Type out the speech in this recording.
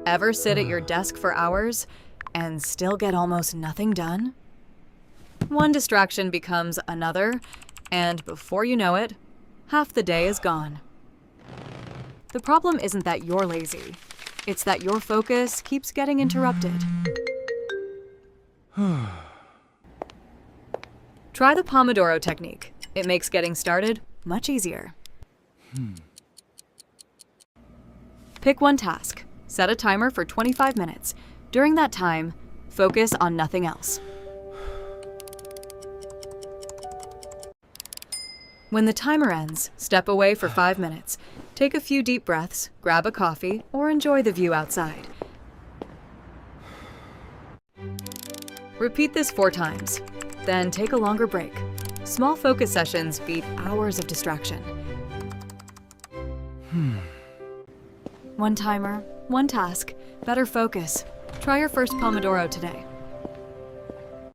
Ever sit at your desk for hours and still get almost nothing done? One distraction becomes another, and before you know it, half the day is gone. The problem isn't that you're lazy. It's that your focus keeps getting interrupted. Try the Pomodoro Technique. It makes getting started much easier. Pick one task. Set a timer for 25 minutes. During that time, focus on nothing else. When the timer ends, step away for 5 minutes. Take a few deep breaths, grab a coffee, or enjoy the view outside. Repeat this 4 times. Then take a longer break. Small focus sessions beat hours of distraction. One timer, one task, better focus. Try your first Pomodoro today.